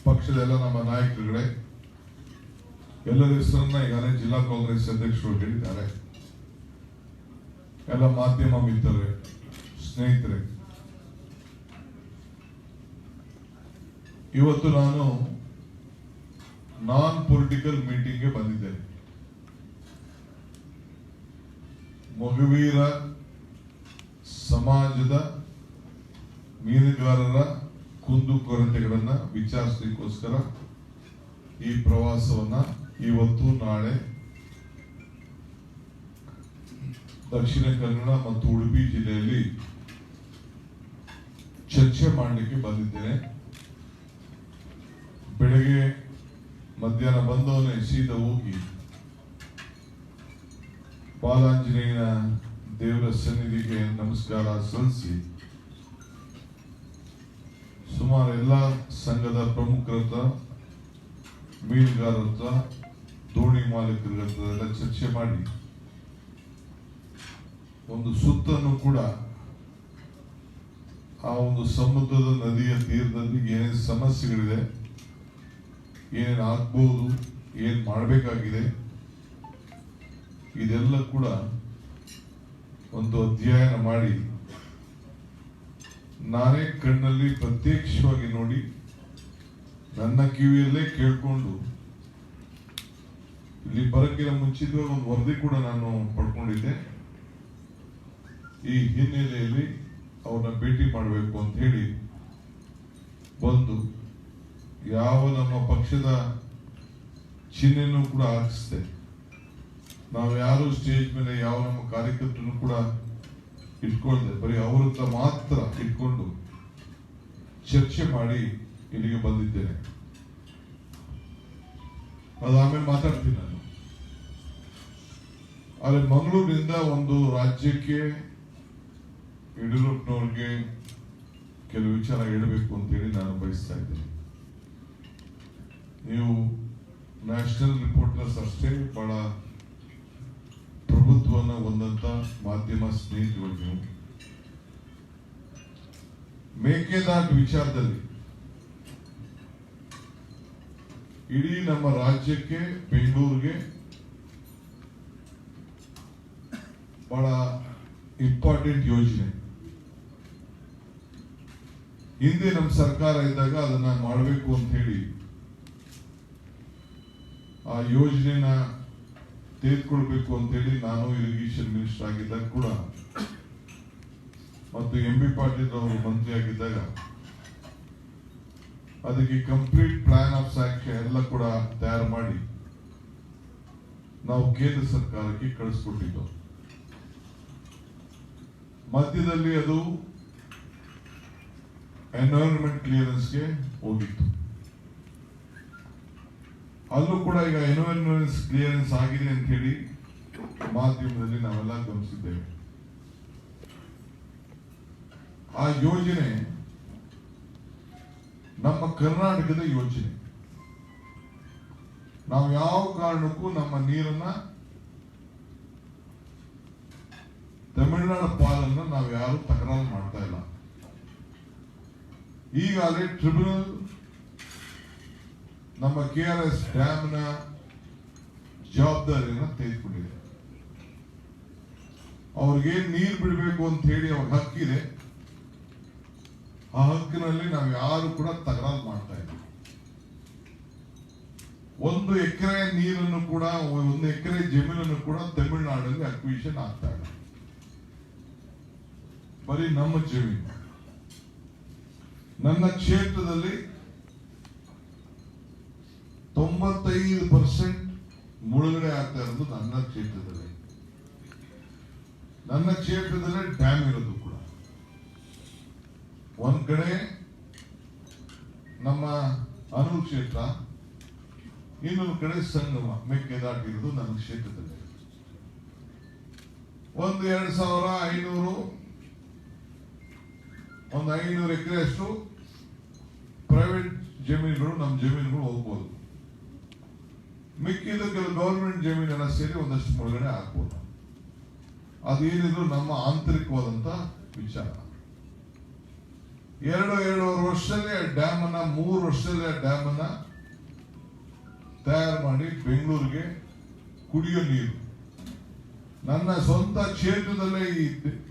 ಪಕ್ಷದ ಎಲ್ಲ ನಮ್ಮ ನಾಯಕರುಗಳೇ, ಎಲ್ಲರ ಹೆಸರನ್ನ ಈಗಾಗಲೇ ಜಿಲ್ಲಾ ಕಾಂಗ್ರೆಸ್ ಅಧ್ಯಕ್ಷರು ಹೇಳಿದ್ದಾರೆ. ಎಲ್ಲ ಮಾಧ್ಯಮ ಮಿತ್ರರೇ, ಸ್ನೇಹಿತರೆ, ಇವತ್ತು ನಾನು ನಾನ್ ಪೊಲಿಟಿಕಲ್ ಮೀಟಿಂಗ್ಗೆ ಬಂದಿದ್ದೇನೆ. ಮೊಗವೀರ ಸಮಾಜದ ಮೀನುಗಾರರ ಕುಂದುಕೊರತೆಗಳನ್ನ ವಿಚಾರಿಸಲಿಕ್ಕೋಸ್ಕರ ಈ ಪ್ರವಾಸವನ್ನ ಇವತ್ತು ನಾಳೆ ದಕ್ಷಿಣ ಕನ್ನಡ ಮತ್ತು ಉಡುಪಿ ಜಿಲ್ಲೆಯಲ್ಲಿ ಚರ್ಚೆ ಮಾಡಲಿಕ್ಕೆ ಬಂದಿದ್ದೇನೆ. ಬೆಳಗ್ಗೆ ಮಧ್ಯಾಹ್ನ ಬಂದವನೇ ಸೀದಾ ಹೋಗಿ ಬಾಲಾಂಜನೇಯನ ದೇವರ ಸನ್ನಿಧಿಗೆ ನಮಸ್ಕಾರ ಸಲ್ಲಿಸಿ ಸುಮಾರು ಎಲ್ಲ ಸಂಘದ ಪ್ರಮುಖರ ಹತ್ರ, ಮೀನುಗಾರರ ಹತ್ರ, ದೋಣಿ ಮಾಲೀಕರ ಹತ್ರ ಎಲ್ಲ ಚರ್ಚೆ ಮಾಡಿ ಒಂದು ಸುತ್ತನ್ನು ಕೂಡ ಆ ಒಂದು ಸಮುದ್ರದ ನದಿಯ ತೀರದಲ್ಲಿ ಏನೇನು ಸಮಸ್ಯೆಗಳಿದೆ, ಏನೇನು ಆಗ್ಬಹುದು, ಏನ್ ಮಾಡಬೇಕಾಗಿದೆ, ಇದೆಲ್ಲ ಕೂಡ ಒಂದು ಅಧ್ಯಯನ ಮಾಡಿ ನಾನೇ ಕಣ್ಣಲ್ಲಿ ಪ್ರತ್ಯಕ್ಷವಾಗಿ ನೋಡಿ ನನ್ನ ಕಿವಿಯಲ್ಲೇ ಕೇಳ್ಕೊಂಡು ಇಲ್ಲಿ ಬರಕ್ಕಿನ ಮುಂಚಿತವಾಗಿ ಒಂದು ವರದಿ ಕೂಡ ನಾನು ಪಡ್ಕೊಂಡಿದ್ದೆ. ಈ ಹಿನ್ನೆಲೆಯಲ್ಲಿ ಅವ್ರನ್ನ ಭೇಟಿ ಮಾಡಬೇಕು ಅಂತ ಹೇಳಿ ಬಂದು ಯಾವ ನಮ್ಮ ಪಕ್ಷದ ಚಿಹ್ನೆನೂ ಕೂಡ ಹಾಕಿಸ್ದೆ. ನಾವು ಯಾರು ಸ್ಟೇಜ್ ಮೇಲೆ ಯಾವ ನಮ್ಮ ಕಾರ್ಯಕರ್ತರು ಕೂಡ ಇಟ್ಕೊಳ್ದೆ, ಬರೀ ಅವ್ರ ಹತ್ರ ಮಾತ್ರ ಇಟ್ಕೊಂಡು ಚರ್ಚೆ ಮಾಡಿ ಇಲ್ಲಿಗೆ ಬಂದಿದ್ದೇನೆ. ಅದಾದ್ಮೇಲೆ ಮಾತಾಡ್ತೀನಿ ನಾನು. ಆದ್ರೆ ಮಂಗಳೂರಿನಿಂದ ಒಂದು ರಾಜ್ಯಕ್ಕೆ ಯಡಿಯೂರಪ್ಪನವ್ರಿಗೆ ಕೆಲವು ವಿಚಾರ ಹೇಳಬೇಕು ಅಂತ ಹೇಳಿ ನಾನು ಬಯಸ್ತಾ ಇದ್ದೇನೆ. ನೀವು ನ್ಯಾಷನಲ್ ರಿಪೋರ್ಟರ್ಸ್ ಅಷ್ಟೇ ಬಹಳ ಪ್ರಭುತ್ವವನ್ನು ಹೊಂದಂತ ಮಾಧ್ಯಮ ಸ್ನೇಹಿತರು. ನೀವು ಮೇಕೆದಾಟು ವಿಚಾರದಲ್ಲಿ ಇಡೀ ನಮ್ಮ ರಾಜ್ಯಕ್ಕೆ, ಬೆಂಗಳೂರಿಗೆ ಬಹಳ ಇಂಪಾರ್ಟೆಂಟ್ ಯೋಜನೆ. ಹಿಂದೆ ನಮ್ಮ ಸರ್ಕಾರ ಇದ್ದಾಗ ಅದನ್ನ ಮಾಡಬೇಕು ಅಂತ ಹೇಳಿ ಆ ಯೋಜನೆನ ತೆಗೆದುಕೊಳ್ಬೇಕು ಅಂತ ಹೇಳಿ ನಾನು ಇರಿಗೇಷನ್ ಮಿನಿಸ್ಟರ್ ಆಗಿದ್ದಾಗ ಕೂಡ ಮತ್ತು ಎಂ.ಬಿ. ಪಾಟೀಲ್ ಅವರು ಮಂತ್ರಿ ಆಗಿದ್ದಾಗ ಅದಕ್ಕೆ ಕಂಪ್ಲೀಟ್ ಪ್ಲಾನ್ ಆಫ್ ಆಕ್ಷನ್ ಎಲ್ಲ ಕೂಡ ತಯಾರು ಮಾಡಿ ನಾವು ಕೇಂದ್ರ ಸರ್ಕಾರಕ್ಕೆ ಕಳಿಸ್ಕೊಟ್ಟಿದ್ದು. ಮಧ್ಯದಲ್ಲಿ ಅದು ಎನ್ವೈರನ್ಮೆಂಟ್ ಕ್ಲಿಯರೆನ್ಸ್ಗೆ ಹೋಗಿತ್ತು. ಅಲ್ಲೂ ಕೂಡ ಈಗ ಎನ್ವೈರನ್ಮೆಂಟ್ ಕ್ಲಿಯರೆನ್ಸ್ ಆಗಿದೆ ಅಂತ ಹೇಳಿ ಮಾಧ್ಯಮದಲ್ಲಿ ನಾವೆಲ್ಲ ಗಮನಿಸಿದ್ದೇವೆ. ಆ ಯೋಜನೆ ನಮ್ಮ ಕರ್ನಾಟಕದ ಯೋಜನೆ. ನಾವು ಯಾವ ಕಾರಣಕ್ಕೂ ನಮ್ಮ ನೀರನ್ನ ತಮಿಳುನಾಡು ಪಾಲನ್ನು ನಾವು ಯಾರು ತಕರಾರು ಮಾಡ್ತಾ ಇಲ್ಲ. ಈಗಾಗಲೇ ಟ್ರಿಬ್ಯುನಲ್ ನಮ್ಮ KRS ಡ್ಯಾಮ್ನ ಜವಾಬ್ದಾರಿಯನ್ನ ತೆಗೆದುಕೊಂಡಿದೆ. ಅವ್ರಿಗೆ ನೀರು ಬಿಡಬೇಕು ಅಂತ ಹೇಳಿ ಅವ್ರ ಹಕ್ಕಿದೆ. ಆ ಹಕ್ಕಿನಲ್ಲಿ ನಾವು ಯಾರು ಕೂಡ ತಕರಾರು ಮಾಡ್ತಾ ಇಲ್ಲ. 1 ಎಕರೆ ನೀರನ್ನು ಕೂಡ, 1 ಎಕರೆ ಜಮೀನನ್ನು ಕೂಡ ತಮಿಳುನಾಡಲ್ಲಿ ಅಕ್ವಿಷನ್ ಆಗ್ತಾ ಇಲ್ಲ. ಬರೀ ನಮ್ಮ ಜಮೀನು. ನನ್ನ ಕ್ಷೇತ್ರದಲ್ಲಿ 95% ಮುಳುಗಡೆ ಆಗ್ತಾ ಇರೋದು ನನ್ನ ಕ್ಷೇತ್ರದಲ್ಲಿ. ನನ್ನ ಕ್ಷೇತ್ರದಲ್ಲೇ ಡ್ಯಾಮ್ ಇರೋದು ಕೂಡ. ಒಂದ್ ಕಡೆ ನಮ್ಮ ಅನುಲ್ ಕ್ಷೇತ್ರ, ಇನ್ನೊಂದು ಕಡೆ ಸಂಗಮ ಮೇಕೆದಾಟು ಇರೋದು ನನ್ನ ಕ್ಷೇತ್ರದಲ್ಲಿ. 500 ಎಕರೆ ಅಷ್ಟು ಪ್ರೈವೇಟ್ ಜಮೀನುಗಳು, ನಮ್ಮ ಜಮೀನುಗಳು ಹೋಗ್ಬೋದು. ಮಿಕ್ಕಿದ ಕೆಲವು ಗವರ್ಮೆಂಟ್ ಜಮೀನೆಲ್ಲ ಸೇರಿ ಒಂದಷ್ಟು ಮುಳುಗಡೆ ಆಗ್ಬೋದು. ಅದೇನಿದ್ರು ನಮ್ಮ ಆಂತರಿಕವಾದಂತ ವಿಚಾರ. ಎರಡೂವರೆ ವರ್ಷದಲ್ಲಿ ಡ್ಯಾಮ್ ಅನ್ನ 3 ವರ್ಷದಲ್ಲಿ ಡ್ಯಾಮ್ ಅನ್ನ ತಯಾರು ಮಾಡಿ ಬೆಂಗಳೂರಿಗೆ ಕುಡಿಯೋ ನೀರು ನನ್ನ ಸ್ವಂತ ಕ್ಷೇತ್ರದಲ್ಲೇ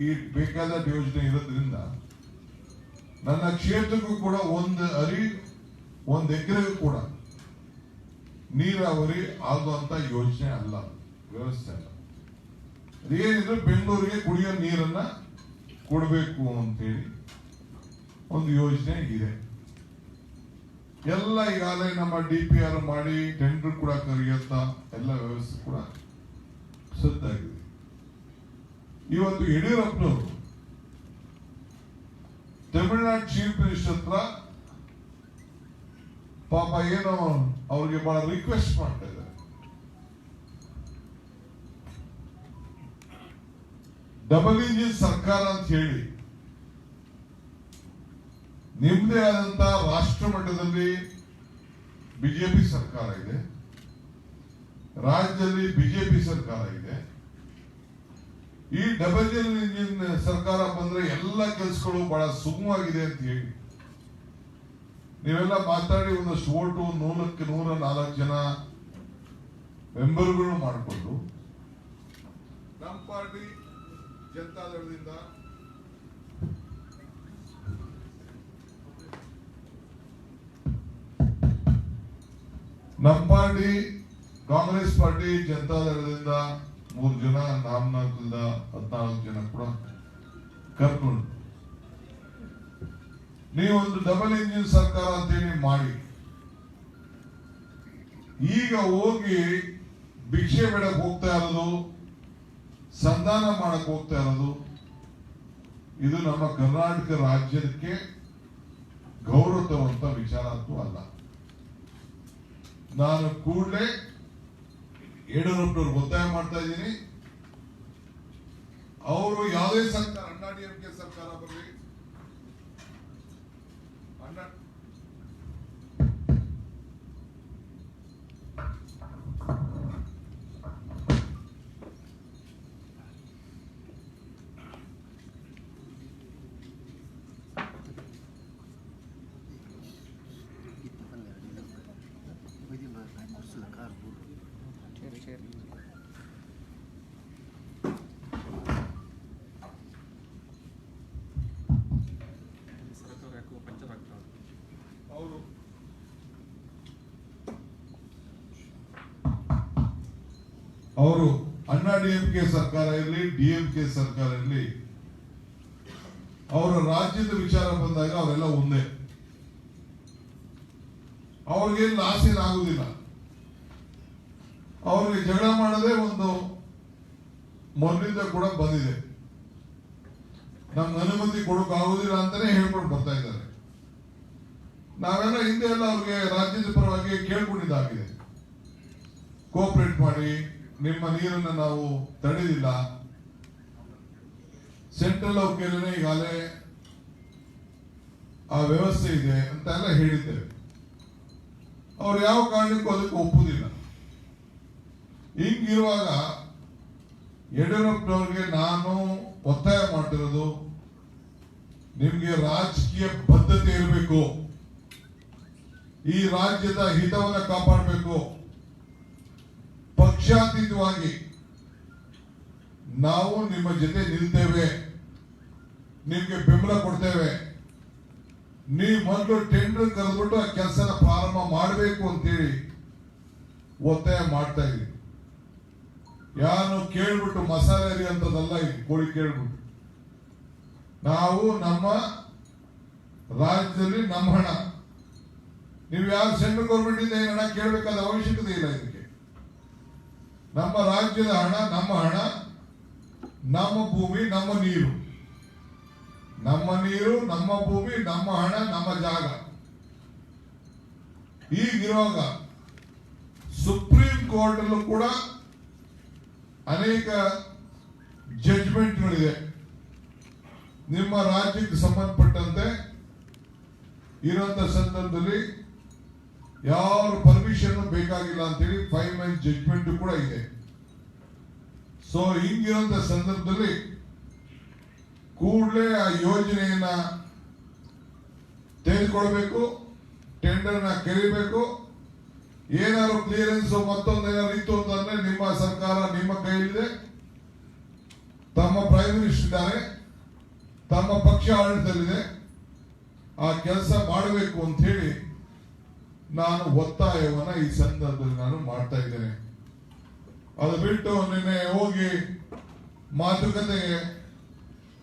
ಈ ಬೇಕಾದ ಯೋಜನೆ ಇರೋದ್ರಿಂದ ನನ್ನ ಕ್ಷೇತ್ರಕ್ಕೂ ಕೂಡ ಒಂದು ಎಕರೆಗೂ ಕೂಡ ನೀರಾವರಿ ಆಗುವಂತ ಯೋಜನೆ ಅಲ್ಲ, ವ್ಯವಸ್ಥೆ ಅಲ್ಲ. ಏನಿದ್ರು ಬೆಂಗಳೂರಿಗೆ ಕುಡಿಯೋ ನೀರನ್ನ ಕೊಡಬೇಕು ಅಂತೇಳಿ ಒಂದು ಯೋಜನೆ ಇದೆ. ಎಲ್ಲ ಈಗಾಗಲೇ ನಮ್ಮ DPR ಮಾಡಿ ಟೆಂಡರ್ ಕೂಡ ಕರೆಯುತ್ತ ಎಲ್ಲ ವ್ಯವಸ್ಥೆ ಕೂಡ ಸದ್ದಾಗಿದೆ. ಇವತ್ತು ಯಡಿಯೂರಪ್ಪನವರು ತಮಿಳುನಾಡು ಚೀಫ್ ಮಿನಿಸ್ಟರ್ ಹತ್ರ ಪಾಪ ಏನೋ ಅವ್ರಿಗೆ ಬಹಳ ರಿಕ್ವೆಸ್ಟ್ ಮಾಡ್ತಾ ಇದ್ದಾರೆ. ಡಬಲ್ ಇಂಜಿನ್ ಸರ್ಕಾರ ಅಂತ ಹೇಳಿ ನಿಮ್ಮದೇ ಆದಂತ ರಾಷ್ಟ್ರ ಮಟ್ಟದಲ್ಲಿ ಬಿಜೆಪಿ ಸರ್ಕಾರ ಇದೆ, ರಾಜ್ಯದಲ್ಲಿ ಬಿಜೆಪಿ ಸರ್ಕಾರ ಇದೆ. ಈ ಡಬಲ್ ಇಂಜಿನ್ ಸರ್ಕಾರ ಬಂದ್ರೆ ಎಲ್ಲ ಕೆಲಸಗಳು ಬಹಳ ಸುಗಮವಾಗಿದೆ ಅಂತ ಹೇಳಿ ನೀವೆಲ್ಲ ಮಾತಾಡಿ ಒಂದಷ್ಟು ಓಟು 104 ಜನ ಮೆಂಬರ್ಗಳು ಮಾಡಿಕೊಂಡು ನಮ್ಮ ಪಾರ್ಟಿ ಜನತಾದಳದಿಂದ ನಮ್ಮ ಪಾರ್ಟಿ ಕಾಂಗ್ರೆಸ್ ಪಾರ್ಟಿ ಜನತಾದಳದಿಂದ 3 ಜನ, ನಾಮನಾಥದಿಂದ 14 ಜನ ಕೂಡ ಕರ್ಕೊಂಡು ನೀವೊಂದು ಡಬಲ್ ಇಂಜಿನ್ ಸರ್ಕಾರ ಅಂತೇಳಿ ಮಾಡಿ ಈಗ ಹೋಗಿ ಭಿಕ್ಷೆ ಬೇಡಕ್ ಹೋಗ್ತಾ ಇರೋದು, ಸಂಧಾನ ಮಾಡಕ್ ಹೋಗ್ತಾ ಇರೋದು, ಇದು ನಮ್ಮ ಕರ್ನಾಟಕ ರಾಜ್ಯಕ್ಕೆ ಗೌರವ ತರುವಂತ ವಿಚಾರ ಅಂತೂ ಅಲ್ಲ. ನಾನು ಕೂಡಲೇ ಯಡಿಯೂರಪ್ಪನವ್ರಿಗೆ ಒತ್ತಾಯ ಮಾಡ್ತಾ ಇದ್ದೀನಿ, ಅವರು ಯಾವುದೇ ಸರ್ಕಾರ DMK ಸರ್ಕಾರ ಬರಲಿ, ಅವರು DMK ಸರ್ಕಾರ ಇರಲಿ, DMK ಸರ್ಕಾರ ಇರಲಿ, ಅವರ ರಾಜ್ಯದ ವಿಚಾರ ಬಂದಾಗ ಅವರೆಲ್ಲ ಒಂದೇ. ಅವ್ರಿಗೇನು ಲಾಸ್ ಏನಾಗುದಿಲ್ಲ. ಅವ್ರಿಗೆ ಜಗಳ ಮಾಡದೆ ಒಂದು ಮೊದಲಿಂದ ಕೂಡ ಬಂದಿದೆ. ನಮ್ಗೆ ಅನುಮತಿ ಕೊಡೋಕೆ ಆಗುದಿಲ್ಲ ಅಂತಾನೆ ಹೇಳ್ಕೊಂಡು ಬರ್ತಾ ಇದ್ದಾರೆ. ನಾವೆಲ್ಲ ಹಿಂದೆ ಎಲ್ಲ ಅವ್ರಿಗೆ ರಾಜ್ಯದ ಪರವಾಗಿ ಕೇಳ್ಕೊಂಡಿದ್ದಾಗಿದೆ, ಕೋಆಪರೇಟ್ ಮಾಡಿ, ನಿಮ್ಮ ನೀರನ್ನು ನಾವು ತಡೆದಿಲ್ಲ, ಸೆಂಟ್ರಲ್ ಅವ್ರ ಕೈಲೇ ಈಗಾಗಲೇ ಆ ವ್ಯವಸ್ಥೆ ಇದೆ ಅಂತ ಎಲ್ಲ ಹೇಳಿದ್ದೇವೆ. ಅವ್ರು ಯಾವ ಕಾರಣಕ್ಕೂ ಅದಕ್ಕೆ ಒಪ್ಪುದಿಲ್ಲ. ಹಿಂಗಿರುವಾಗ ಯಡಿಯೂರಪ್ಪನವ್ರಿಗೆ ನಾನು ಒತ್ತಾಯ ಮಾಡ್ತಿರೋದು, ನಿಮ್ಗೆ ರಾಜಕೀಯ ಬದ್ಧತೆ ಇರಬೇಕು, ಈ ರಾಜ್ಯದ ಹಿತವನ್ನು ಕಾಪಾಡಬೇಕು, ಪಕ್ಷಾತೀತವಾಗಿ ನಾವು ನಿಮ್ಮ ಜೊತೆ ನಿಲ್ತೇವೆ, ನಿಮ್ಗೆ ಬೆಂಬಲ ಕೊಡ್ತೇವೆ, ನೀವು ಮೊದಲು ಟೆಂಡರ್ ಕರೆದ್ಬಿಟ್ಟು ಆ ಕೆಲಸನ ಪ್ರಾರಂಭ ಮಾಡಬೇಕು ಅಂತೇಳಿ ಒತ್ತಾಯ ಮಾಡ್ತಾ ಇದ್ದೀವಿ. ಯಾರು ಕೇಳ್ಬಿಟ್ಟು ಮಸಾಲೆ ಅರಿ ಅಂತದಲ್ಲ, ಇದು ಕೋಳಿ ಕೇಳ್ಬಿಟ್ಟು ನಾವು ನಮ್ಮ ರಾಜ್ಯದಲ್ಲಿ ನಮ್ಮ ಹಣ, ನೀವು ಯಾರು ಸೆಂಟ್ರಲ್ ಗೌರ್ಮೆಂಟ್ ಇಂದ ಏನು ಹಣ ಕೇಳಬೇಕಾದ ಅವಶ್ಯಕತೆ ಇಲ್ಲ. ಇದಕ್ಕೆ ನಮ್ಮ ರಾಜ್ಯದ ಹಣ, ನಮ್ಮ ಹಣ, ನಮ್ಮ ಭೂಮಿ, ನಮ್ಮ ನೀರು, ನಮ್ಮ ನೀರು, ನಮ್ಮ ಭೂಮಿ, ನಮ್ಮ ಹಣ, ನಮ್ಮ ಜಾಗ. ಈಗಿರುವಾಗ ಸುಪ್ರೀಂ ಕೋರ್ಟ್ ಅಲ್ಲೂ ಕೂಡ ಅನೇಕ ಜಡ್ಜ್ಮೆಂಟ್ಗಳಿದೆ. ನಿಮ್ಮ ರಾಜ್ಯಕ್ಕೆ ಸಂಬಂಧಪಟ್ಟಂತೆ ಇರುವಂತ ಸಂದರ್ಭದಲ್ಲಿ ಯಾವ ಪರ್ಮಿಷನ್ ಬೇಕಾಗಿಲ್ಲ ಅಂತೇಳಿ 5 ಮಂತ್ ಜಡ್ಜ್ಮೆಂಟ್ ಕೂಡ ಇದೆ. ಸೊ ಹಿಂಗಿರುವಂತ ಸಂದರ್ಭದಲ್ಲಿ ಕೂಡಲೇ ಆ ಯೋಜನೆಯನ್ನ ತೆಗೆದುಕೊಳ್ಬೇಕು, ಟೆಂಡರ್ನ ಕರೀಬೇಕು. ಏನಾದ್ರು ಕ್ಲಿಯರೆನ್ಸ್ ಮತ್ತೊಂದೇನಾದ್ರು ಇತ್ತು ಅಂತಂದ್ರೆ ನಿಮ್ಮ ಸರ್ಕಾರ ನಿಮ್ಮ ಕೈಯಲ್ಲಿದೆ. ತಮ್ಮ ಪ್ರೈಮ್ ಮಿನಿಸ್ಟರ್ ಇದ್ದಾರೆ, ತಮ್ಮ ಪಕ್ಷ ಆಡಳಿತದಲ್ಲಿದೆ. ಆ ಕೆಲಸ ಮಾಡಬೇಕು ಅಂತ ಹೇಳಿ ನಾನು ಒತ್ತಾಯವನ್ನ ಈ ಸಂದರ್ಭದಲ್ಲಿ ನಾನು ಮಾಡ್ತಾ ಇದ್ದೇನೆ. ಅದು ಬಿಟ್ಟು ನಿನ್ನೆ ಹೋಗಿ ಮಾತುಕತೆಗೆ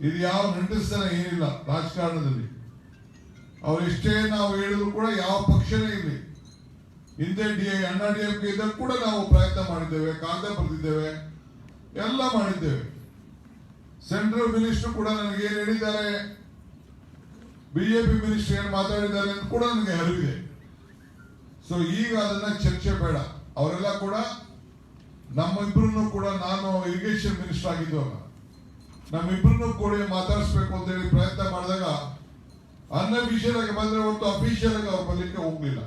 ಇದು ಯಾವ ನಂಟಿಸ್ತಾನ ಏನಿಲ್ಲ. ರಾಜಕಾರಣದಲ್ಲಿ ಅವರೆಷ್ಟೇ ನಾವು ಹೇಳಿದ್ರು ಕೂಡ ಯಾವ ಪಕ್ಷನೇ ಇರಲಿ, ಹಿಂದೆ ಅಣ್ಣಾ DMK ಇದ್ದಾಗ ಕೂಡ ನಾವು ಪ್ರಯತ್ನ ಮಾಡಿದ್ದೇವೆ, ಕಾಗದ ಬರೆದಿದ್ದೇವೆ, ಎಲ್ಲ ಮಾಡಿದ್ದೇವೆ. ಸೆಂಟ್ರಲ್ ಮಿನಿಸ್ಟರ್ ಕೂಡ ನನಗೆ ಏನ್ ಹೇಳಿದ್ದಾರೆ, ಬಿಜೆಪಿ ಮಿನಿಸ್ಟರ್ ಏನ್ ಮಾತಾಡಿದ್ದಾರೆ ಅಂತ ಕೂಡ ನನಗೆ ಅರಿವಿದೆ. ಸೊ ಈಗ ಅದನ್ನ ಚರ್ಚೆ ಬೇಡ. ಅವರೆಲ್ಲ ಕೂಡ ನಮ್ಮಿಬ್ರು ಕೂಡ, ನಾನು ಇರಿಗೇಷನ್ ಮಿನಿಸ್ಟರ್ ಆಗಿದ್ದಾಗ ನಮ್ಮಿಬ್ರು ಕೂಡ ಮಾತಾಡಿಸ್ಬೇಕು ಅಂತ ಹೇಳಿ ಪ್ರಯತ್ನ ಮಾಡಿದಾಗ ಅನ್ಅಫಿಷಿಯಲ್ ಆಗಿ ಬಂದ್ರೆ ಹೊರತು ಅಫಿಷಿಯಲ್ ಆಗಿ ಅವ್ರು ಬರ್ಲಿಕ್ಕೆ ಹೋಗ್ಲಿಲ್ಲ,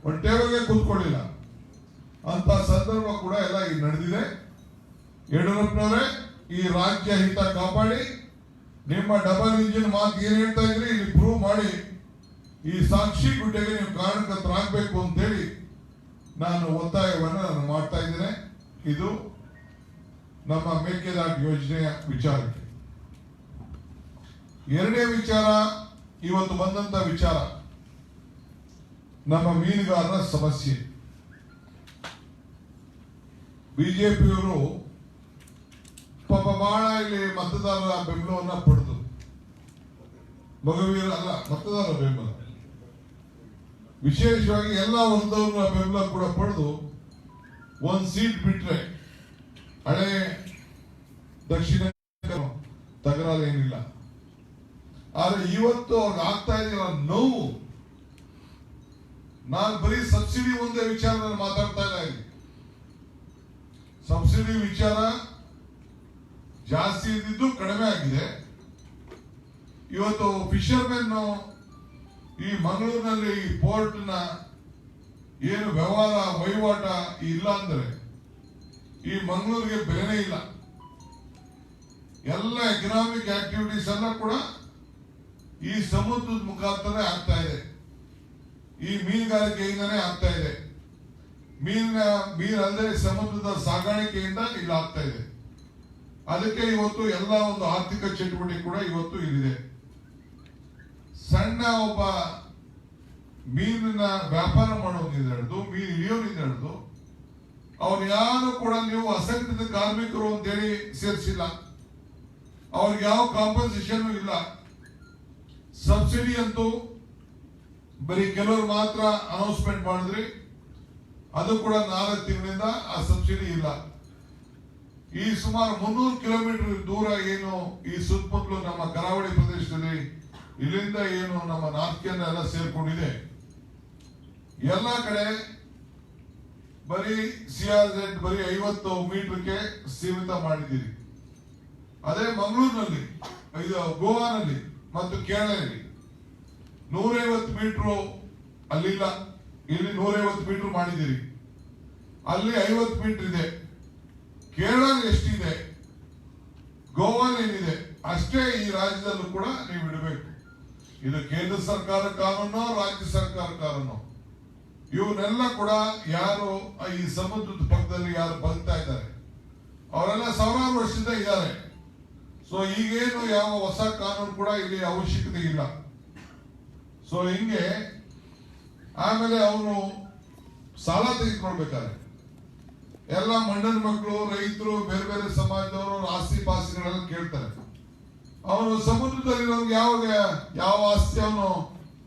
ಒಂದು ಟೇಬಲ್ಗೆ ಕೂತ್ಕೊಳ್ಳಿಲ್ಲ. ಅಂತ ಸಂದರ್ಭ ಕೂಡ ಎಲ್ಲ ಈಗ ನಡೆದಿದೆ. ಯಡಿಯೂರಪ್ಪನವರೇ, ಈ ರಾಜ್ಯ ಹಿತ ಕಾಪಾಡಿ, ನಿಮ್ಮ ಡಬಲ್ ಇಂಜಿನ್ ಮಾತು ಏನ್ ಹೇಳ್ತಾ ಇದ್ರಿ ಇಲ್ಲಿ ಪ್ರೂವ್ ಮಾಡಿ, ಈ ಸಾಕ್ಷಿ ಗುಡ್ಡೆಗೆ ನೀವು ಕಾರಣಕರ್ತರಾಗಬೇಕು ಅಂತೇಳಿ ನಾನು ಒತ್ತಾಯವನ್ನ ನಾನು ಮಾಡ್ತಾ ಇದ್ದೇನೆ. ಇದು ನಮ್ಮ ಮೇಕೆದಾಟು ಯೋಜನೆಯ ವಿಚಾರಕ್ಕೆ. ಎರಡನೇ ವಿಚಾರ, ಇವತ್ತು ಬಂದಂತ ವಿಚಾರ ನಮ್ಮ ಮೀನುಗಾರರ ಸಮಸ್ಯೆ. ಬಿಜೆಪಿಯವರು ಪಾಪ ಬಹಳ ಇಲ್ಲಿ ಮತದಾರರ ಬೆಂಬಲವನ್ನ ಪಡೆದು, ಮಗುವೀರ ಅಲ್ಲ ಮತದಾರರ ಬೆಂಬಲ, ವಿಶೇಷವಾಗಿ ಎಲ್ಲ ವರ್ಗದವರ ಬೆಂಬಲ ಕೂಡ ಪಡೆದು ಒಂದು ಸೀಟ್ ಬಿಟ್ರೆ ಹಳೆ ದಕ್ಷಿಣ ತಕರಾರು ಏನಿಲ್ಲ. ಆದ್ರೆ ಇವತ್ತು ಅವ್ರಿಗೆ ಆಗ್ತಾ ಇದೆಯಲ್ಲ ನೋವು. ನಾನು ಬರೀ ಸಬ್ಸಿಡಿ ಒಂದೇ ವಿಚಾರದಲ್ಲಿ ಮಾತಾಡ್ತಾ ಇಲ್ಲ. ಇಲ್ಲಿ ಸಬ್ಸಿಡಿ ವಿಚಾರ ಜಾಸ್ತಿ ಇದ್ದಿದ್ದು ಕಡಿಮೆ ಆಗಿದೆ. ಇವತ್ತು ಫಿಶರ್ಮೆನ್ ಈ ಮಂಗಳೂರಿನಲ್ಲಿ ಈ ಪೋರ್ಟ್ ನ ಏನು ವ್ಯವಹಾರ ವಹಿವಾಟ ಇಲ್ಲ ಅಂದ್ರೆ ಈ ಮಂಗಳೂರಿಗೆ ಬೆಲೆನೇ ಇಲ್ಲ. ಎಲ್ಲ ಎಕನಾಮಿಕ್ ಆಕ್ಟಿವಿಟೀಸ್ ಎಲ್ಲ ಕೂಡ ಈ ಸಮುದ್ರದ ಮುಖಾಂತರ ಆಗ್ತಾ ಇದೆ, ಈ ಮೀನುಗಾರಿಕೆಯಿಂದನೇ ಆಗ್ತಾ ಇದೆ. ಮೀನಲ್ಲದೆ ಸಮುದ್ರದ ಸಾಗಾಣಿಕೆಯಿಂದ ಇಲ್ಲಿ ಆಗ್ತಾ ಇದೆ. ಅದಕ್ಕೆ ಇವತ್ತು ಎಲ್ಲ ಒಂದು ಆರ್ಥಿಕ ಚಟುವಟಿಕೆ ಕೂಡ ಇವತ್ತು ಇಲ್ಲಿದೆ. ಸಣ್ಣ ಒಬ್ಬ ಮೀನಿನ ವ್ಯಾಪಾರ ಮಾಡೋದ್ರಿಂದ ಹಿಡಿದು ಮೀನು ಹಿಡಿಯೋದ್ರಿಂದ ಹಿಡಿದು ಅವ್ರು ಯಾರು ಕೂಡ ನೀವು ಅಸಂಘಟಿತ ಕಾರ್ಮಿಕರು ಅಂತೇಳಿ ಸೇರಿಸಿಲ್ಲ. ಅವ್ರಿಗೆ ಯಾವ ಕಾಂಪನ್ಸೇಷನ್ ಇಲ್ಲ. ಸಬ್ಸಿಡಿ ಅಂತೂ ಬರೀ ಕೆಲವರು ಮಾತ್ರ ಅನೌನ್ಸ್ಮೆಂಟ್ ಮಾಡಿದ್ರಿ, ಅದು ಕೂಡ 4 ತಿಂಗಳಿಂದ ಆ ಸಬ್ಸಿಡಿ ಇಲ್ಲ. ಈ ಸುಮಾರು 300 ಕಿಲೋಮೀಟರ್ ದೂರ ಏನು ಈ ಸುತ್ತಮುತ್ತಲು ನಮ್ಮ ಕರಾವಳಿ ಪ್ರದೇಶದಲ್ಲಿ ಇಲ್ಲಿಂದ ಏನು ನಮ್ಮ ನಾರ್ತ್ ಎಲ್ಲ ಸೇರ್ಕೊಂಡಿದೆ, ಎಲ್ಲ ಕಡೆ ಬರೀ CRZ ಬರೀ 50 ಮೀಟರ್ಗೆ ಸೀಮಿತ ಮಾಡಿದ್ದೀರಿ. ಅದೇ ಮಂಗಳೂರಿನಲ್ಲಿ, ಇದು ಗೋವಾನಲ್ಲಿ ಮತ್ತು ಕೇರಳದಲ್ಲಿ 150 ಮೀಟರ್ ಅಲ್ಲಿಲ್ಲ, ಇಲ್ಲಿ 150 ಮೀಟರ್ ಮಾಡಿದ್ದೀರಿ. ಅಲ್ಲಿ 50 ಮೀಟರ್ ಇದೆ. ಕೇರಳ ಎಷ್ಟಿದೆ, ಗೋವಾಲ್ ಏನಿದೆ ಅಷ್ಟೇ ಈ ರಾಜ್ಯದಲ್ಲೂ ಕೂಡ ನೀವು ಇಡಬೇಕು. ಇದು ಕೇಂದ್ರ ಸರ್ಕಾರ ಕಾನೂನು, ರಾಜ್ಯ ಸರ್ಕಾರ ಕಾನೂನು. ಇವನ್ನೆಲ್ಲ ಕೂಡ ಯಾರು ಈ ಸಮುದ್ರದ ಪಕ್ಕದಲ್ಲಿ ಯಾರು ಬದುಕ್ತಾ ಇದ್ದಾರೆ ಅವರೆಲ್ಲ ಸಾವಿರಾರು ವರ್ಷದಿಂದ ಇದ್ದಾರೆ. ಸೊ ಈಗೇನು ಯಾವ ಹೊಸ ಕಾನೂನು ಕೂಡ ಇಲ್ಲಿ ಅವಶ್ಯಕತೆ ಇಲ್ಲ. ಸೊ ಹಿಂಗೆ ಆಮೇಲೆ ಅವನು ಸಾಲ ತೆಗೆದುಕೊಳ್ಬೇಕಾದ್ರೆ ಎಲ್ಲ ಮಂಡಲ ಮಕ್ಕಳು, ರೈತರು, ಬೇರೆ ಬೇರೆ ಸಮಾಜದವರು ಆಸ್ತಿ ಪಾಸ್ತಿಗಳೆಲ್ಲ ಕೇಳ್ತಾರೆ. ಅವನು ಸಮುದ್ರದಲ್ಲಿ ಯಾವ ಆಸ್ತಿ ಅವನು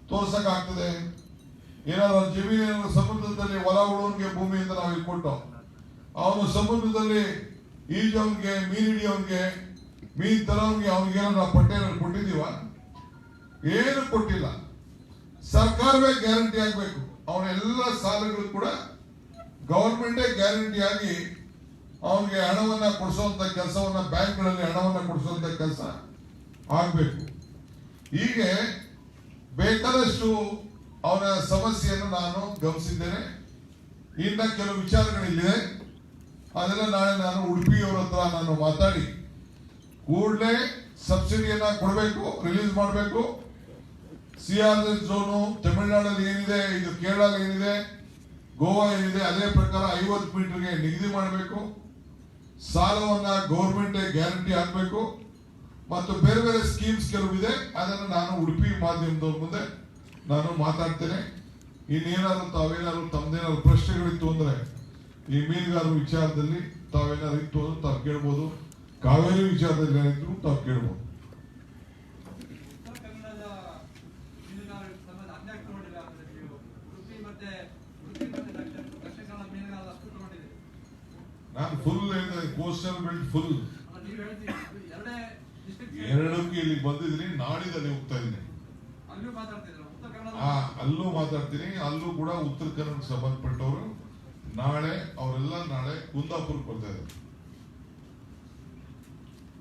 ತೋರ್ಸಕ್ ಆಗ್ತದೆ? ಏನಾದ್ರು ಜಮೀನು ಸಮುದ್ರದಲ್ಲಿ ಹೊಲ ಉಳೋನ್ಗೆ ಭೂಮಿಯಿಂದ ನಾವು ಕೊಟ್ಟು ಅವನು ಸಮುದ್ರದಲ್ಲಿ ಈಜವನ್ಗೆ, ಮೀನ್ ಹಿಡಿಯೋನ್ಗೆ, ಮೀನ್ ತರೋನ್ಗೆ ಅವನಿಗೇನೋ ನಾವು ಪಟ್ಟೆಯನ್ನು ಕೊಟ್ಟಿದೀವ? ಏನು ಕೊಟ್ಟಿಲ್ಲ. ಸರ್ಕಾರವೇ ಗ್ಯಾರಂಟಿ ಆಗ್ಬೇಕು. ಅವನೆಲ್ಲ ಸಾಲಗಳು ಕೂಡ ಗವರ್ಮೆಂಟೇ ಗ್ಯಾರಂಟಿ ಆಗಿ ಅವನಿಗೆ ಹಣವನ್ನ ಕೊಡಿಸುವಂತ ಕೆಲಸವನ್ನ, ಬ್ಯಾಂಕ್ಗಳಲ್ಲಿ ಹಣವನ್ನ ಕೊಡಿಸುವಂತ ಕೆಲಸ ಆಗ್ಬೇಕು. ಹೀಗೆ ಬೇಕಾದಷ್ಟು ಅವನ ಸಮಸ್ಯೆಯನ್ನು ನಾನು ಗಮನಿಸಿದ್ದೇನೆ. ಇನ್ನ ಕೆಲವು ವಿಚಾರಗಳಿದೆ, ಅದೆಲ್ಲ ನಾಳೆ ನಾನು ಉಡುಪಿಯವರ ಹತ್ರ ನಾನು ಮಾತಾಡಿ ಕೂಡಲೇ ಸಬ್ಸಿಡಿಯನ್ನ ಕೊಡಬೇಕು, ರಿಲೀಸ್ ಮಾಡಬೇಕು. CRS ಝೋನು ತಮಿಳುನಾಡಲ್ಲಿ ಏನಿದೆ, ಇದು ಕೇರಳ ಏನಿದೆ, ಗೋವಾ ಏನಿದೆ, ಅದೇ ಪ್ರಕಾರ 50 ಮೀಟರ್ಗೆ ನಿಗದಿ ಮಾಡಬೇಕು. ಸಾಲವನ್ನ ಗೌರ್ಮೆಂಟ್ ಗ್ಯಾರಂಟಿ ಆಗಬೇಕು. ಮತ್ತು ಬೇರೆ ಬೇರೆ ಸ್ಕೀಮ್ಸ್ ಕೆಲವಿದೆ, ಅದನ್ನು ನಾನು ಉಡುಪಿ ಮಾಧ್ಯಮದವ್ರ ಮುಂದೆ ನಾನು ಮಾತಾಡ್ತೇನೆ. ಇನ್ನೇನಾದ್ರು ತಾವೇನಾದ್ರು ತಮ್ದೇನಾದ್ರು ಪ್ರಶ್ನೆಗಳಿತ್ತು ಅಂದ್ರೆ ಈ ಮೀನುಗಾರರ ವಿಚಾರದಲ್ಲಿ ತಾವೇನಾದ್ರು ಇತ್ತು ಅಂದ್ರೆ ತಾವು ಕೇಳ್ಬೋದು. ಕಾವೇರಿ ವಿಚಾರದಲ್ಲಿ ಏನಿದ್ರು ತಾವು ಕೇಳ್ಬೋದು. ನಾನು ಫುಲ್ ಕೋಸ್ಟಲ್ ಬೆಲ್ಟ್ ಫುಲ್ ಎರಡಕ್ಕೆ ಇಲ್ಲಿ ಬಂದಿದ್ದೀನಿ. ನಾಡಿದಲ್ಲಿ ಹೋಗ್ತಾ ಇದ್ದೀನಿ, ಅಲ್ಲೂ ಮಾತಾಡ್ತೀನಿ. ಅಲ್ಲೂ ಕೂಡ ಉತ್ತರ ಕನ್ನಡಕ್ಕೆ ಸಂಬಂಧಪಟ್ಟವರು ಅವರೆಲ್ಲ ನಾಳೆ ಕುಂದಾಪುರಕ್ಕೆ ಬರ್ತಾ ಇದ್ದಾರೆ.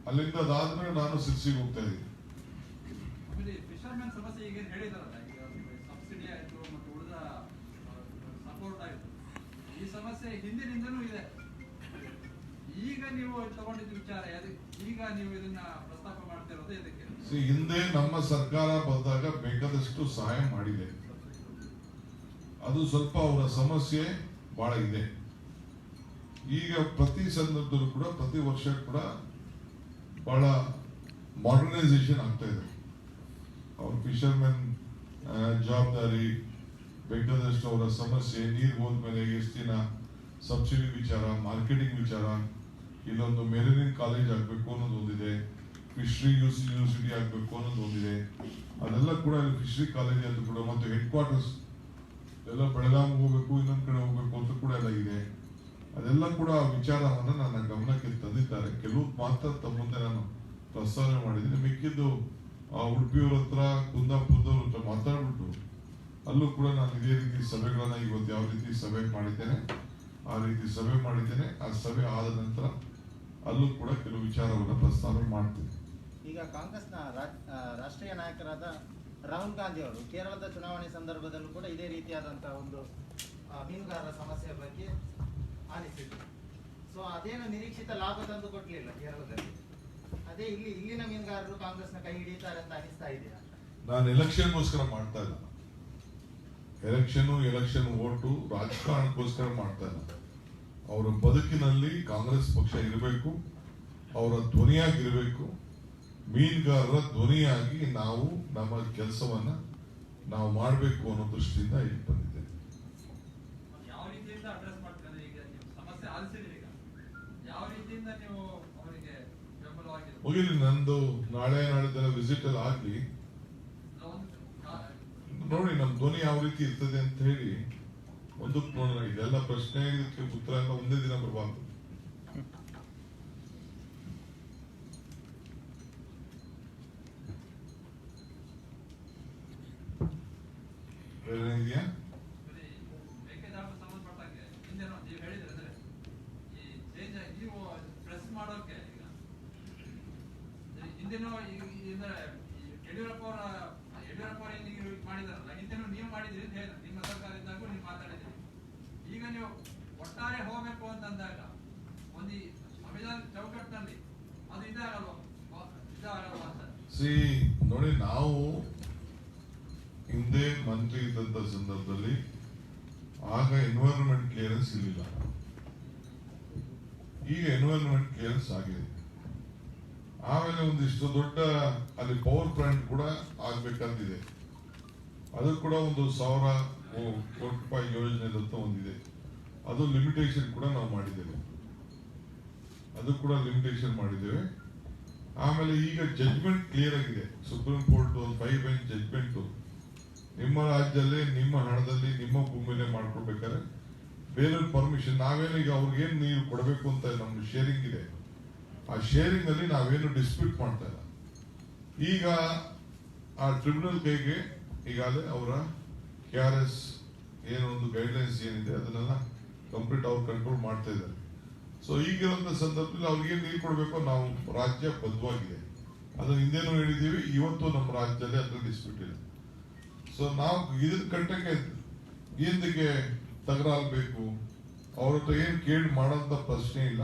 ಅಲ್ಲಿಂದ ಅದಾದ್ಮೇಲೆ ನಾನು ಸಿರ್ಸಿಗೆ ಹೋಗ್ತಾ ಇದ್ದೀನಿ. ಈ ಸಮಸ್ಯೆ ಹಿಂದಿನಿಂದನೂ ಇದೆ. ಈಗ ನೀವು ತಗೊಂಡಿದ್ದ ವಿಚಾರ ಈಗ ನೀವು ಇದನ್ನ ಪ್ರಸ್ತಾಪ ಮಾಡ್ತಿರೋದು ಇದಕ್ಕೆ. ಹಿಂದೆ ನಮ್ಮ ಸರ್ಕಾರ ಬಂದಾಗ ಬೇಕಾದಷ್ಟು ಸಹಾಯ ಮಾಡಿದೆ. ಅದು ಸ್ವಲ್ಪ ಅವರ ಸಮಸ್ಯೆ ಬಹಳ ಇದೆ. ಈಗ ಪ್ರತಿ ಸಂದರ್ಭದಲ್ಲೂ ಕೂಡ ಪ್ರತಿ ವರ್ಷ ಕೂಡ ಬಹಳ ಮಾಡರ್ನೈಸೇಷನ್ ಆಗ್ತಾ ಇದೆ. ಅವ್ರ ಫಿಶರ್ಮೆನ್ ಜವಾಬ್ದಾರಿ, ಬೇಕಾದಷ್ಟು ಅವರ ಸಮಸ್ಯೆ, ನೀರು ಹೋದ್ಮೇಲೆ ಎಷ್ಟು ದಿನ ಸಬ್ಸಿಡಿ ವಿಚಾರ, ಮಾರ್ಕೆಟಿಂಗ್ ವಿಚಾರ, ಇಲ್ಲೊಂದು ಮೆರಿನ್ ಕಾಲೇಜ್ ಆಗಬೇಕು ಅನ್ನೋದು ಒಂದಿದೆ, ಫಿಶರಿ ಯೂನಿವರ್ಸಿಟಿ ಆಗಬೇಕು ಅನ್ನೋದು ಒಂದಿದೆ. ಅದೆಲ್ಲ ಕೂಡ ಫಿಶರಿ ಕಾಲೇಜ್ ಅಂತ ಕೂಡ, ಮತ್ತು ಹೆಡ್ ಕ್ವಾರ್ಟರ್ಸ್ ಎಲ್ಲ ಬೆಳಗಾವಿ ಹೋಗ್ಬೇಕು, ಇನ್ನೊಂದ್ ಕಡೆ ಹೋಗ್ಬೇಕು ಅಂತ ಕೂಡ ಎಲ್ಲ ಇದೆ. ಅದೆಲ್ಲ ಕೂಡ ವಿಚಾರವನ್ನ ನನ್ನ ಗಮನಕ್ಕೆ ತಂದಿದ್ದಾರೆ. ಕೆಲವು ಮಾತ್ರ ತಮ್ಮ ಮುಂದೆ ನಾನು ಪ್ರಸ್ತಾವನೆ ಮಾಡಿದ್ದೀನಿ. ಮಿಕ್ಕಿದ್ದು ಉಡುಪಿಯವ್ರ ಹತ್ರ, ಕುಂದಾಪುರದವ್ರ ಹತ್ರ ಮಾತಾಡ್ಬಿಟ್ಟು ಅಲ್ಲೂ ಕೂಡ ನಾನು ಇದೇ ರೀತಿ ಸಭೆಗಳನ್ನ ಇವತ್ತು ಯಾವ ರೀತಿ ಸಭೆ ಮಾಡಿದ್ದೇನೆ ಆ ರೀತಿ ಸಭೆ ಮಾಡಿದ್ದೇನೆ. ಆ ಸಭೆ ಆದ ನಂತರ ಅಲ್ಲೂ ಕೂಡ ಕೆಲವು ವಿಚಾರವನ್ನ ಪ್ರಸ್ತಾವನೆ ಮಾಡ್ತೀನಿ. ಈಗ ಕಾಂಗ್ರೆಸ್ನ ರಾಷ್ಟ್ರೀಯ ನಾಯಕರಾದ ರಾಹುಲ್ ಗಾಂಧಿ ಅವರು ಕೇರಳದ ಚುನಾವಣೆ ಸಂದರ್ಭದಲ್ಲೂ ಕೂಡ ಇದೇ ರೀತಿಯಾದಂತಹ ಒಂದು ಮೀನುಗಾರರ ಸಮಸ್ಯೆ ಬಗ್ಗೆ ಆಲಿಸಿದ್ರು. ಸೊ ಅದೇನು ನಿರೀಕ್ಷಿತ ಲಾಭ ತಂದು ಕೊಡ್ಲಿಲ್ಲ ಕೇರಳದಲ್ಲಿ. ಅದೇ ಇಲ್ಲಿನ ಮೀನುಗಾರರು ಕಾಂಗ್ರೆಸ್ನ ಕೈ ಹಿಡಿಯುತ್ತಾರೆ ಅಂತ ಅನಿಸ್ತಾ ಇದೆಯಾ? ನಾನು ಎಲೆಕ್ಷನ್ಗೋಸ್ಕರ ಮಾಡ್ತಾ ಇಲ್ಲ. ಎಲೆಕ್ಷನ್ ಓಟು ರಾಜಕಾರಣಕ್ಕೋಸ್ಕರ ಮಾಡ್ತಾ ಇಲ್ಲ. ಅವರ ಬದುಕಿನಲ್ಲಿ ಕಾಂಗ್ರೆಸ್ ಪಕ್ಷ ಇರಬೇಕು, ಅವರ ಧ್ವನಿಯಾಗಿರಬೇಕು. ಮೀನುಗಾರರ ಧ್ವನಿಯಾಗಿ ನಾವು ನಮ್ಮ ಕೆಲಸವನ್ನ ನಾವು ಮಾಡಬೇಕು ಅನ್ನೋ ದೃಷ್ಟಿಯಿಂದ ಇಲ್ಲಿ ಬಂದಿದ್ದೇವೆ. ಯಾವ ರೀತಿಯಿಂದ ಅಡ್ರೆಸ್ ಮಾಡ್ತಾರೆ ಈಗ ನೀವು ಸಮಸ್ಯೆ ಆಲಿಸಿದ್ರಿ, ಈಗ ಯಾವ ರೀತಿಯಿಂದ ನೀವು ಅವರಿಗೆ ಬೆಂಬಲವಾಗಿ ಹೋಗಿರಿ. ನಂದು ನಾಳೆ ನಾಡಿದ್ದೆಲ್ಲ ವಿಸಿಟ್ ಅಲ್ಲಿ ಆಗ್ಲಿ, ನೋಡಿ ನಮ್ ಧ್ವನಿ ಯಾವ ರೀತಿ ಇರ್ತದೆ ಅಂತ ಹೇಳಿ ಒಂದಕ್ಕೆ ನೋಡೋಣ. ಇದೆಲ್ಲ ಪ್ರಶ್ನೆ, ಇದಕ್ಕೆ ಉತ್ತರ ಎಲ್ಲ ಒಂದೇ ದಿನ ಬರಬಾರ್ದು. ಇದೆಯಾ ಮೇಕೆದಾಟು ಸಂಬಂಧಪಟ್ಟಂಗೆ ಹಿಂದೇನೋ ನೀವು ಹೇಳಿದ್ರೆ ಅಂದ್ರೆ ಈ ಚೇಂಜ್ ನೀವು ಪ್ರೆಸ್ ಮಾಡೋಕೆ ಈಗ ಹಿಂದೇನೋ ಯಡಿಯೂರಪ್ಪ ಅವರು ಏನು ಮಾಡಿದಾರಲ್ಲ, ಹಿಂದೇನೋ ನೀವು ಮಾಡಿದ್ರಿ ಅಂತ ಹೇಳಿದ್ರೆ ನಿಮ್ಮ ಸರ್ಕಾರ ಇದ್ದಾಗೂ ನೀವು ಮಾತಾಡಿದ್ರಿ. ಈಗ ನೀವು ಒಟ್ಟಾರೆ ಹೋಗ್ಬೇಕು ಅಂತಂದಾಗ ಒಂದು ಸಂವಿಧಾನ ಚೌಕಟ್ಟಿನಲ್ಲಿ ಅದು ಇದಾಗಲ್ವ ಅಂತ ನೋಡಿ. ನಾವು ಹಿಂದೆ ಮಂತ್ರಿ ಇದ್ದಂತ ಸಂದರ್ಭದಲ್ಲಿ ಆಗ ಎನ್ವೈರನ್ಮೆಂಟ್ ಕ್ಲಿಯರೆನ್ಸ್ ಇರಲಿಲ್ಲ. ಈಗ ಎನ್ವೈರನ್ಮೆಂಟ್ ಕ್ಲಿಯರೆನ್ಸ್ ಆಗಿದೆ. ಆಮೇಲೆ ಒಂದಿಷ್ಟು ದೊಡ್ಡ ಅಲ್ಲಿ ಪವರ್ ಪ್ಲಾಂಟ್ ಕೂಡ ಆಗ್ಬೇಕಂತಿದೆ. ಅದು ಕೂಡ 1,000 ಕೋಟಿ ರೂಪಾಯಿ ಯೋಜನೆ ಅಂತ ಒಂದಿದೆ. ಅದು ಲಿಮಿಟೇಷನ್ ಕೂಡ ನಾವು ಮಾಡಿದ್ದೇವೆ. ಆಮೇಲೆ ಈಗ ಜಡ್ಜ್ಮೆಂಟ್ ಕ್ಲಿಯರ್ ಆಗಿದೆ. ಸುಪ್ರೀಂ ಕೋರ್ಟ್ 5 ಬೆಂಚ್ ಜಡ್ಜ್ಮೆಂಟ್ ನಿಮ್ಮ ರಾಜ್ಯದಲ್ಲಿ ನಿಮ್ಮ ಹಣದಲ್ಲಿ ನಿಮ್ಮ ಭೂಮಿಯಲ್ಲೇ ಮಾಡ್ಕೊಡ್ಬೇಕಾದ್ರೆ ಬೇರೆ ಪರ್ಮಿಷನ್ ನಾವೇನು ಈಗ ಅವ್ರಿಗೇನು ನೀರು ಕೊಡಬೇಕು ಅಂತ ನಮ್ದು ಶೇರಿಂಗ್ ಇದೆ. ಆ ಶೇರಿಂಗ್ ಅಲ್ಲಿ ನಾವೇನು ಡಿಸ್ಪ್ಯೂಟ್ ಮಾಡ್ತಾ ಇಲ್ಲ. ಈಗ ಆ ಟ್ರಿಬ್ಯುನಲ್ ಕೈಗೆ ಈಗಾಗಲೇ ಅವರ KRS ಏನೋ ಒಂದು ಗೈಡ್ಲೈನ್ಸ್ ಏನಿದೆ ಅದನ್ನೆಲ್ಲ ಕಂಪ್ಲೀಟ್ ಅವ್ರು ಕಂಟ್ರೋಲ್ ಮಾಡ್ತಾ ಇದ್ದಾರೆ. ಸೊ ಈಗಿರುವಂತ ಸಂದರ್ಭದಲ್ಲಿ ಅವ್ರಿಗೆ ನೀರು ಕೊಡಬೇಕು, ನಾವು ರಾಜ್ಯ ಬದ್ಧವಾಗಿದೆ. ಅದನ್ನ ಹಿಂದೇನು ಹೇಳಿದೀವಿ, ಇವತ್ತು ನಮ್ಮ ರಾಜ್ಯದಲ್ಲಿ ಅದ್ರ ಡಿಸ್ಪ್ಯೂಟ್ ಇದೆ. ಸೊ ನಾವು ಇದ್ರ ಕಟ್ಟಕ್ಕೆ ಏನಕ್ಕೆ ತಗರಾಲ್ಬೇಕು, ಅವ್ರ ಹತ್ರ ಏನ್ ಕೇಳಿ ಮಾಡೋಂತ ಪ್ರಶ್ನೆ ಇಲ್ಲ.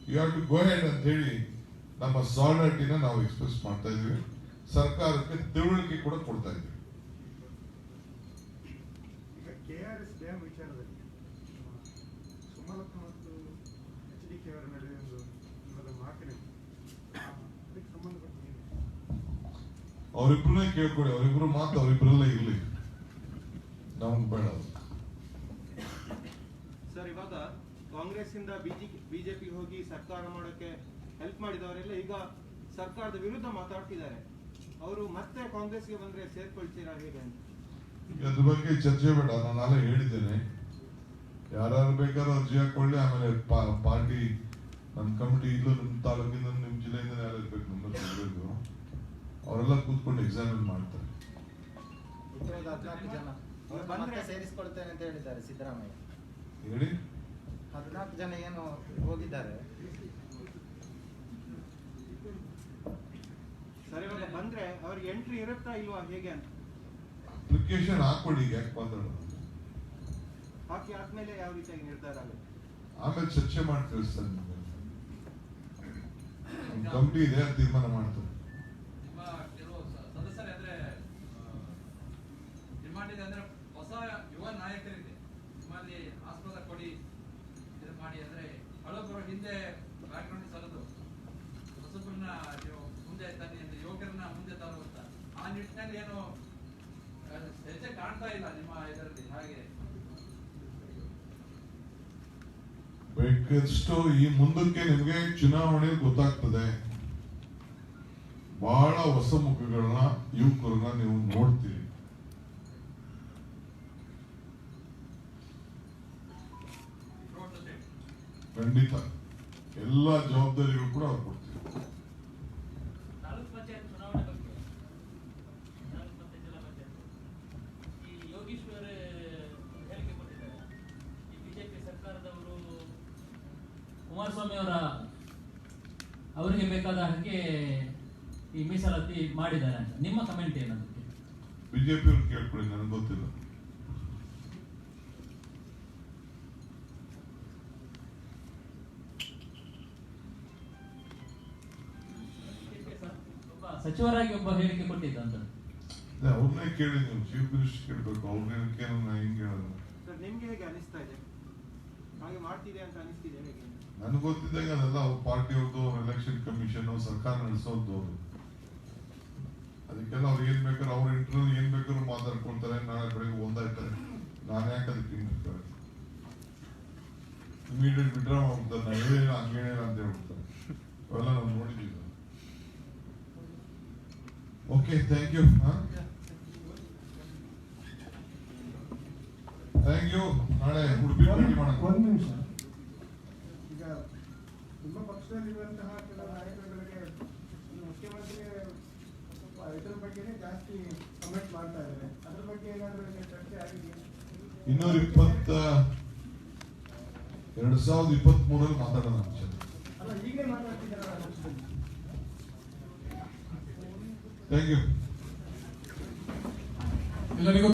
You have to go head ಅಂತ ಹೇಳಿ ನಮ್ಮ ಸಾಲಿಡಾರಿಟಿನ ನಾವು ಎಕ್ಸ್ಪ್ರೆಸ್ ಮಾಡ್ತಾ ಇದೀವಿ. ಸರ್ಕಾರಕ್ಕೆ ತಿಳುವಳಿಕೆ ಕೂಡ ಕೊಡ್ತಾ ಇದೀವಿ. KRS ಡ್ಯಾಮ್ ವಿಚಾರದಲ್ಲಿ ಸುಮಲತಾ ಮತ್ತು HDK ಅವರ ನಡುವೆ ಒಂದು ಮಾತಿನ ಅದಕ್ಕೆ ಸಂಬಂಧಪಟ್ಟ ಅವರಿಬ್ಬರನ್ನೇ ಕೇಳ್ಕೊಳ್ಳಿ, ಅವರಿಬ್ರು ಮಾತು ಅವರಿಬ್ಬರಲ್ಲೇ ಇರ್ಲಿ, ನಮ್ಗೆ ಬೇಡ ಅದು. ಸರ್, ಇವಾಗ ಕಾಂಗ್ರೆಸ್ ಇಂದ ಬಿಜೆಪಿ ಹೋಗಿ ಸರ್ಕಾರ ಮಾಡೋಕೆ ಹೆಲ್ಪ್ ಮಾಡಿದವರೆಲ್ಲ ಈಗ ಸರ್ಕಾರದ ವಿರುದ್ಧ ಮಾತಾಡ್ತಿದ್ದಾರೆ. ಅವರು ಮತ್ತೆ ಕಾಂಗ್ರೆಸ್ಗೆ ಬಂದ್ರೆ ಸೇರ್ಕೊಳ್ತೀರಾ ಹೇಗೆ ಅಂತ? ಅದ್ರ ಬಗ್ಗೆ ಚರ್ಚೆ ಬೇಡ, ನಾನು ನಾಳೆ ಹೇಳಿದ್ದೇನೆ. ಯಾರು ಬೇಕಾದ್ರೂ ಅರ್ಜಿ ಹಾಕೊಳ್ಳಿ, ಆಮೇಲೆ ಪಾರ್ಟಿ ನನ್ನ ಕಮಿಟಿ ಇಲ್ಲೂ ನಿಮ್ಮ ತಾಲೂಕಿಂದ ನಿಮ್ಮ ಜಿಲ್ಲೆಯಿಂದ ಯಾರು ಇರ್ಬೇಕು, ನಮ್ಮಲ್ಲಿ ಇರಬೇಕು, ಅವರೆಲ್ಲ ಕೂತ್ಕೊಂಡು ಎಕ್ಸಾಮಿನ್ ಮಾಡ್ತಾರೆ. 14 ಜನ ಅವ್ರು ಮತ್ತೆ ಸೇರಿಸ್ಕೊಳ್ತೇನೆ ಅಂತ ಹೇಳಿದ್ದಾರೆ ಸಿದ್ದರಾಮಯ್ಯ. ಹೇಳಿ, 14 ಜನ ಏನು ಹೋಗಿದ್ದಾರೆ. ಸರ್, ಇವಾಗ ಬಂದ್ರೆ ಅವ್ರಿಗೆ ಎಂಟ್ರಿ ಇರುತ್ತಾ ಇಲ್ವಾ ಹೇಗೆ ಅಂತ? ಅಪ್ಲಿಕೇಶನ್ ಹಾಕೊಳ್ಳಿ, ಯಾಕೆ ಮಾತಾಡೋದು? ಹಾಕಿ ಆದ್ಮೇಲೆ ಯಾವ ರೀತಿಯಾಗಿ ನಿರ್ಧಾರ ಆಗುತ್ತೆ? ಆಮೇಲೆ ಚರ್ಚೆ ಮಾಡಿ ತಿಳಿಸ್ತಾರೆ. ಕಮಿಟಿ ಇದೆ, ಅದು ತೀರ್ಮಾನ ಮಾಡ್ತಾರೆ. ನಿಮ್ಮ ಕೆಲವು ಸದಸ್ಯರು ಅಂದ್ರೆ ಡಿಮಾಂಡ್ ಇದೆ ಅಂದ್ರೆ ಹೊಸ ಯುವ ನಾಯಕರಿದೆ, ನಿಮ್ಮಲ್ಲಿ ಆಸ್ಪದ ಕೊಡಿ, ಇದು ಮಾಡಿ ಅಂದ್ರೆ ಹಳಬರು ಹಿಂದೆ ಬ್ಯಾಕ್ಗ್ರೌಂಡ್ ಸರಿದು ಹೊಸಬ್ರನ್ನ ನೀವು ಮುಂದೆ ತನ್ನಿ ಅಂತ, ಯುವಕರನ್ನ ಮುಂದೆ ತರುವಂತ ಆ ನಿಟ್ಟಿನಲ್ಲಿ ಏನು ಹೆಜ್ಜೆ ಕಾಣ್ತಾ ಇಲ್ಲ ನಿಮ್ಮ ಇದರಲ್ಲಿ. ಹಾಗೆ ಬೇಕಷ್ಟು ಈ ಮುಂದಕ್ಕೆ ನಿಮಗೆ ಚುನಾವಣೆ ಗೊತ್ತಾಗ್ತದೆ. ಬಹಳ ಹೊಸ ಮುಖಗಳನ್ನ, ಯುವಕರನ್ನ ನೀವು ನೋಡ್ತೀರಿ. ಖಂಡಿತ ಎಲ್ಲ ಜವಾಬ್ದಾರಿಗಳು ಕೂಡ ಅವ್ರು ಕೊಡ್ತೀವಿ. ತಾಲೂಕ್ ಪಂಚಾಯತ್ ಚುನಾವಣೆ ಬಗ್ಗೆ, ತಾಲೂಕ್ ಪಂಚಾಯತ್ ಜಿಲ್ಲಾ ಪಂಚಾಯತ್ ಈ ಯೋಗೀಶ್ವರ್ ಹೇಳಿಕೆ ಕೊಟ್ಟಿದ್ದಾರೆ. ಈ ಬಿಜೆಪಿ ಸರ್ಕಾರದವರು ಕುಮಾರಸ್ವಾಮಿ ಅವರಿಗೆ ಬೇಕಾದ ಹಾಗೆ ಈ ಮೀಸಲಾತಿ ಮಾಡಿದ್ದಾರೆ ಅಂತ, ನಿಮ್ಮ ಕಮೆಂಟ್ ಏನದಕ್ಕೆ? ಬಿಜೆಪಿ ಅವ್ರು ಕೇಳ್ಕೊಳ್ಳಿ, ನನಗೆ ಗೊತ್ತಿಲ್ಲ. ಒಬ್ಬ ಸಚಿವರಾಗಿ ಒಬ್ಬ ಹೇಳಿಕೆ ಕೊಟ್ಟಿದ್ದಂತ. ಅವ್ರನ್ನೇ ಕೇಳಿ, ನೀವು ಚೀಫ್ ಮಿನಿಸ್ಟರ್ ಕೇಳ್ಬೇಕು, ಅವ್ರನ್ನೇ ಹಿಂಗೆ ಹೇಳೋದು. ಸರ್, ನಿಮ್ಗೆ ಹೇಗೆ ಅನಿಸ್ತಾ ಇದೆ? ಹಾಗೆ ಮಾಡ್ತಿದೆ ಅಂತ ಅನಿಸ್ತಿದೆ ಹೇಗೆ? ನನಗೆ ಗೊತ್ತಿದ್ದಾಗ ಅದೆಲ್ಲ ಅವ್ರ ಪಾರ್ಟಿ ಅವ್ರದ್ದು, ಎಲೆಕ್ಷನ್ ಕಮಿಷನ್, ಸರ್ಕಾರ ನಡೆಸೋದು ಅವರು. ಅದಕ್ಕೆಲ್ಲ ಅವ್ರು ಏನ್ ಬೇಕಾದ್ರೆ ಅವ್ರ ಇಂಟರ್ವ್ಯೂ ಏನ್ ಬೇಕಾದ್ರೂ ಮಾತಾಡ್ಕೊಳ್ತಾರೆ, ನಾಳೆ ಬೆಳಗ್ಗೆ ಒಂದಾಯ್ತಾರೆ. ನಾನು ಯಾಕೆ ಅದಕ್ಕೆ ಇಮಿಡಿಯೇಟ್ ವಿಡ್ರಾ ಮಾಡ್ಬಿಡ್ತಾರೆ, ನಾ ಹೇಳಿಲ್ಲ ಹಂಗೆ ಹೇಳಿಲ್ಲ ಅಂತ ಹೇಳ್ಬಿಡ್ತಾರೆ. ಅವೆಲ್ಲ ನಾವು ನೋಡಿದ್ದೀವಿ. Okay, thank you. Thank you. ನಾಳೆ ಉಡುಪಿ ಭೇಟಿ ಮಾಡೋಣ. ಒಂದು ನಿಮಿಷ. ಈಗ ನಿಮ್ಮ ಪಕ್ಷದಲ್ಲಿರುವಂತಹ ಕೆಲವು ನಾಯಕರುಗಳಿಗೆ ಮುಖ್ಯಮಂತ್ರಿ ಇದ್ರ ಬಗ್ಗೆನೇ ಜಾಸ್ತಿ ಕಮೆಂಟ್ ಮಾಡ್ತಾ ಇದ್ದಾರೆ. ಅದ್ರ ಬಗ್ಗೆ ಏನಾದರೂ ಚರ್ಚೆ ಆಗಿದೆಯಾ? 2023 ಮಾತಾಡೋಣ. ಅಲ್ಲ, ಈಗಲೇ ಮಾತಾಡ್ತಿದ್ದಾರೆ. Thank you. ಎಲ್ಲರಿಗೂ